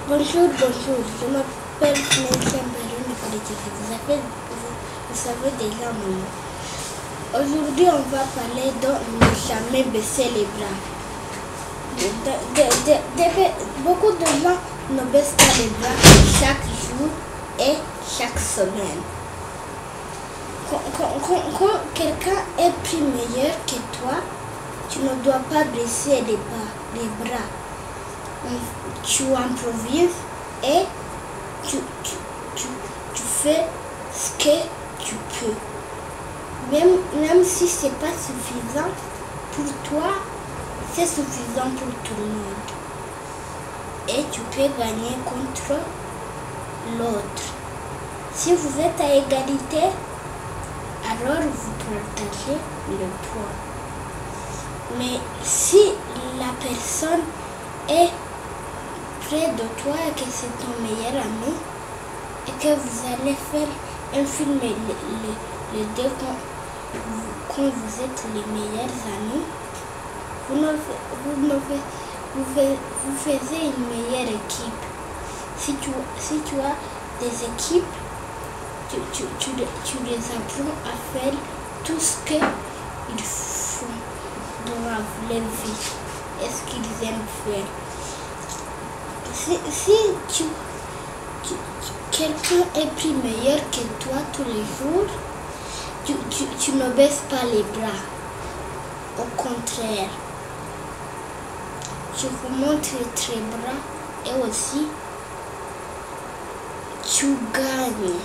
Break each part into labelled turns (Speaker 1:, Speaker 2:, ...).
Speaker 1: Bonjour, je m'appelle Nelson Baron Nicolas. Vous savez déjà mon nom. Aujourd'hui, on va parler de ne jamais baisser les bras. Beaucoup de gens ne baissent pas les bras chaque jour et chaque semaine. Quand quelqu'un est plus meilleur que toi, tu ne dois pas baisser les bras. Tu improvises et tu fais ce que tu peux. Même si ce n'est pas suffisant pour toi, c'est suffisant pour tout le monde. Et tu peux gagner contre l'autre. Si vous êtes à égalité, alors vous partagez le poids. Mais si la personne est près de toi et que c'est ton meilleur ami et que vous allez faire un film les deux quand vous êtes les meilleurs amis, vous faisiez une meilleure équipe. Si tu as des équipes, tu les apprends à faire tout ce qu'ils font dans leur vie et ce qu'ils aiment faire. Si quelqu'un est plus meilleur que toi tous les jours, tu ne baisses pas les bras. Au contraire, tu remontes tes bras et aussi tu gagnes.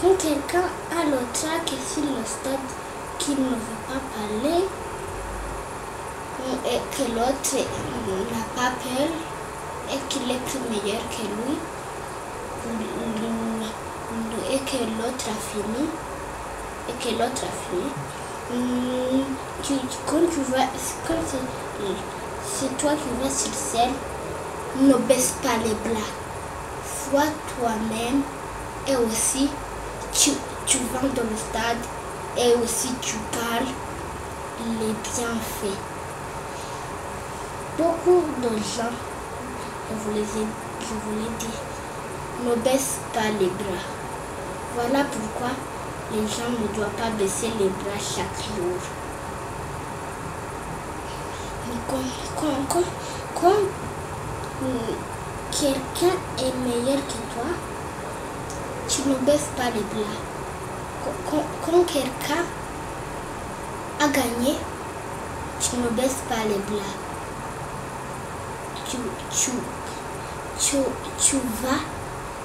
Speaker 1: Quand quelqu'un a le trac sur le stade qui ne veut pas parler, et que l'autre n'a pas peur et qu'il est plus meilleur que lui et que l'autre a fini quand c'est toi qui vas sur scène, ne baisse pas les bras, sois toi-même et aussi tu vas dans le stade et aussi tu parles les bienfaits. Beaucoup de gens, je vous l'ai dit, ne baissent pas les bras. Voilà pourquoi les gens ne doivent pas baisser les bras chaque jour. Quand quelqu'un est meilleur que toi, tu ne baisses pas les bras. Quand quelqu'un a gagné, tu ne baisses pas les bras. Tu vas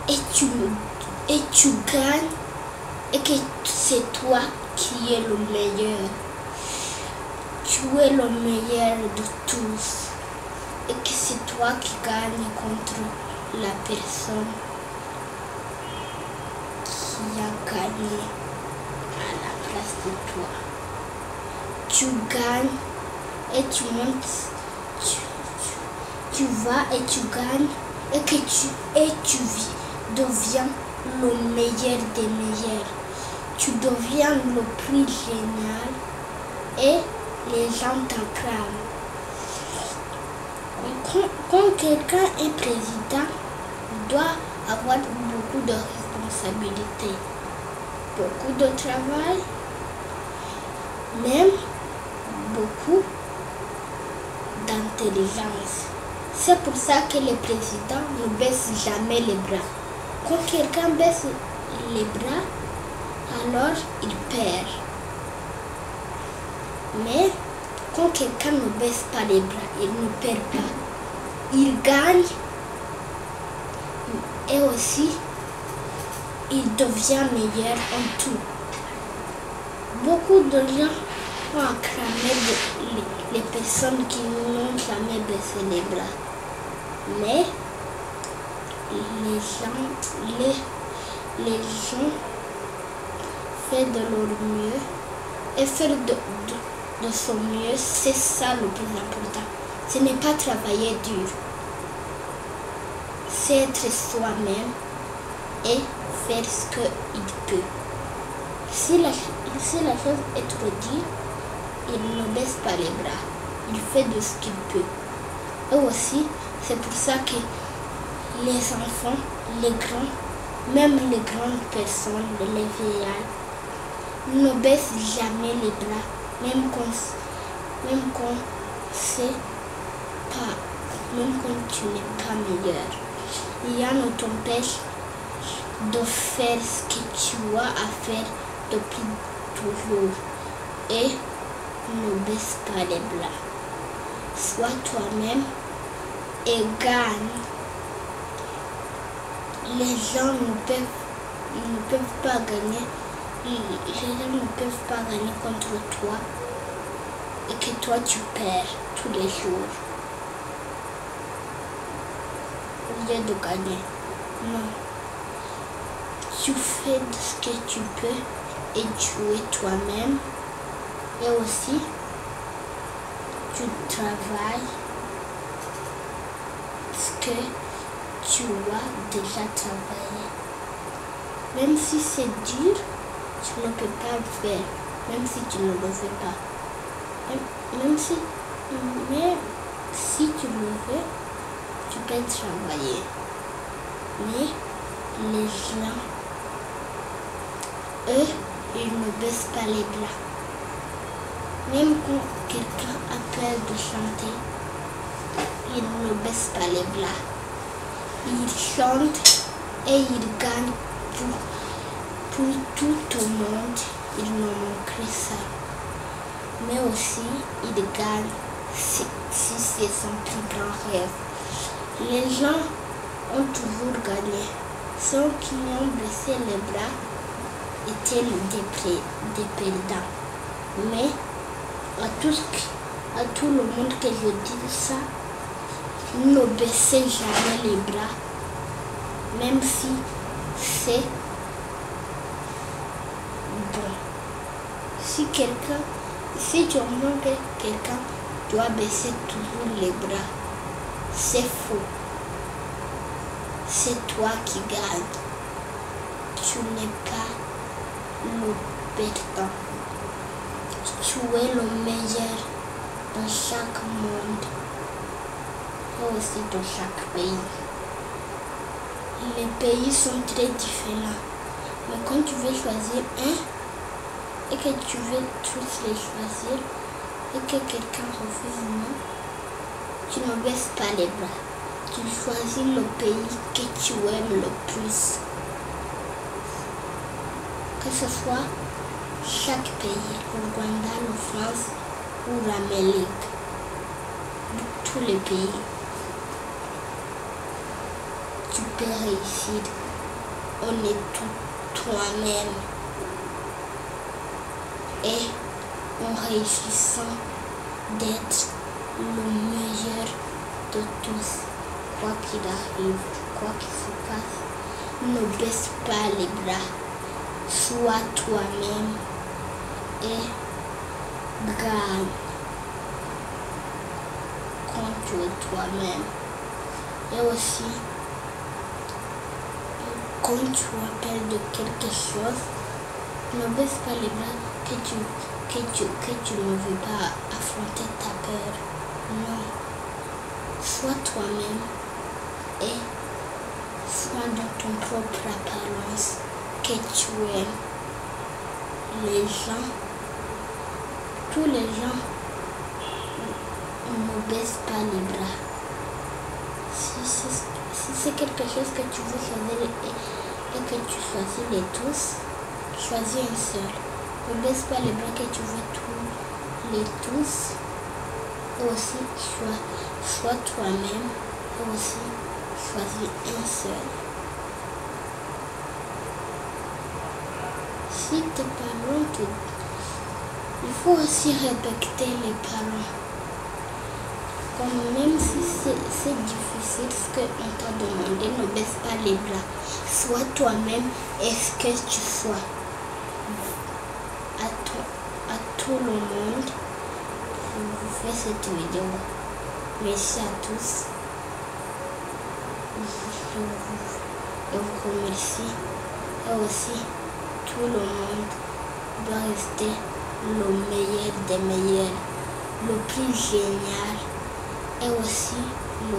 Speaker 1: et tu gagnes et que c'est toi qui es le meilleur. Tu es le meilleur de tous et que c'est toi qui gagne contre la personne qui a gagné à la place de toi. Tu gagnes et tu montes. Tu vas et tu gagnes et tu deviens le meilleur des meilleurs. Tu deviens le plus génial et les gens t'acclament. Quand quelqu'un est président, il doit avoir beaucoup de responsabilités, beaucoup de travail, même beaucoup d'intelligence. C'est pour ça que les présidents ne baissent jamais les bras. Quand quelqu'un baisse les bras, alors il perd. Mais quand quelqu'un ne baisse pas les bras, il ne perd pas. Il gagne et aussi il devient meilleur en tout. Beaucoup de gens ont acclamé les personnes qui n'ont jamais baissé les bras. Mais les gens font de leur mieux et faire de son mieux, c'est ça le plus important. Ce n'est pas travailler dur, c'est être soi-même et faire ce qu'il peut. Si la chose est trop dure, il ne baisse pas les bras. Il fait de ce qu'il peut. Et aussi, C'est pour ça que les enfants, les grands, même les grandes personnes, les vieillards, ne baissent jamais les bras, même quand c'est pas, même quand tu n'es pas meilleur. Rien ne t'empêche de faire ce que tu as à faire depuis toujours et ne baisse pas les bras. Sois toi-même et gagne. Les gens ne peuvent pas gagner. Les gens ne peuvent pas gagner contre toi et que toi tu perds tous les jours. Au lieu de gagner. Non. Tu fais ce que tu peux et tu es toi-même. Et aussi, tu travailles ce que tu as déjà travaillé. Même si c'est dur, tu ne peux pas le faire. Même si tu ne le fais pas. Mais si tu le veux, tu peux travailler. Mais les gens, eux, ils ne baissent pas les bras. Même quand quelqu'un a peur de chanter, ils ne baissent pas les bras. Ils chantent et ils gagnent pour tout le monde. Ils n'ont manqué ça. Mais aussi, ils gagnent si c'est son plus grand rêve. Les gens ont toujours gagné. Ceux qui ont baissé les bras étaient des perdants. Mais à tout le monde que je dis ça, ne baissez jamais les bras, même si c'est bon. Si tu remarques que quelqu'un doit baisser toujours les bras, c'est faux. C'est toi qui gagne. Tu n'es pas le perdant. Tu es le meilleur dans chaque monde et aussi dans chaque pays. Les pays sont très différents. Mais quand tu veux choisir un et que tu veux tous les choisir et que quelqu'un refuse non, tu ne baisses pas les bras. Tu choisis le pays que tu aimes le plus. Que ce soit chaque pays, le Rwanda, la France ou l'Amérique, tous les pays, tu peux réussir en étant toi-même et en réussissant d'être le meilleur de tous. Quoi qu'il arrive, quoi qu'il se passe, ne baisse pas les bras. Sois toi-même et gagne quand tu es toi-même. Et aussi, quand tu appelles de quelque chose, ne baisse pas les bras que tu ne veux pas affronter ta peur. Non. Sois toi-même et sois dans ton propre apparence que tu aimes. Les gens, tous les gens ne baissent pas les bras. Si c'est quelque chose que tu veux choisir et que tu choisis les tous, choisis un seul. Ne baisse pas les bras que tu veux les tous. Et aussi, sois toi-même. Et aussi, choisis un seul. Si tes parents il faut aussi respecter les parents. Comme même si c'est difficile ce qu'on t'a demandé, ne baisse pas les bras. Sois toi-même et ce que tu sois. À tout le monde, je vous fais cette vidéo. Merci à tous. Je vous remercie. Et aussi, tout le monde doit rester le meilleur des meilleurs, le plus génial et aussi le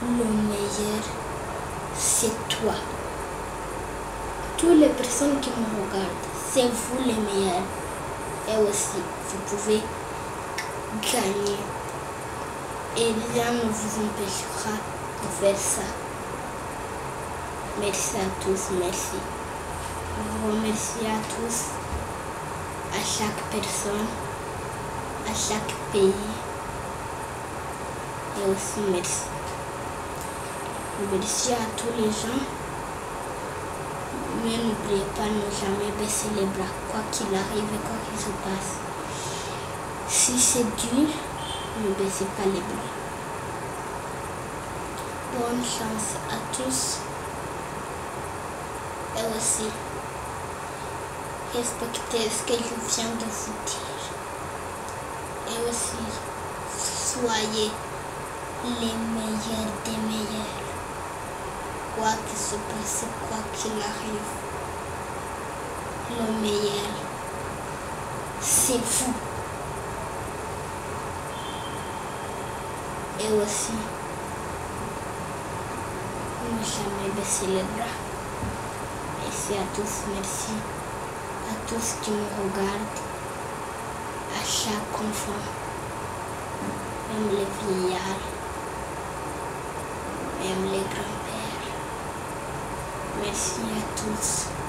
Speaker 1: Le meilleur, c'est toi. Toutes les personnes qui me regardent, c'est vous les meilleurs. Et aussi, vous pouvez gagner. Et rien ne vous empêchera de faire ça. Merci à tous, merci. Je vous remercie à tous, à chaque personne, à chaque pays. Et aussi merci. Merci à tous les gens. Mais n'oubliez pas de ne jamais baisser les bras, quoi qu'il arrive et quoi qu'il se passe. Si c'est dur, ne baissez pas les bras. Bonne chance à tous. Et aussi, respectez ce que je viens de vous dire. Et aussi, soyez les meilleurs des meilleurs. Quoi qu'il se passe, quoi qu'il arrive, le meilleur, c'est vous. Et aussi, ne jamais baisser les bras. Merci à tous, merci à tous qui me regardent, à chaque enfant, même les vieillards, même les grands-pères. Merci à tous.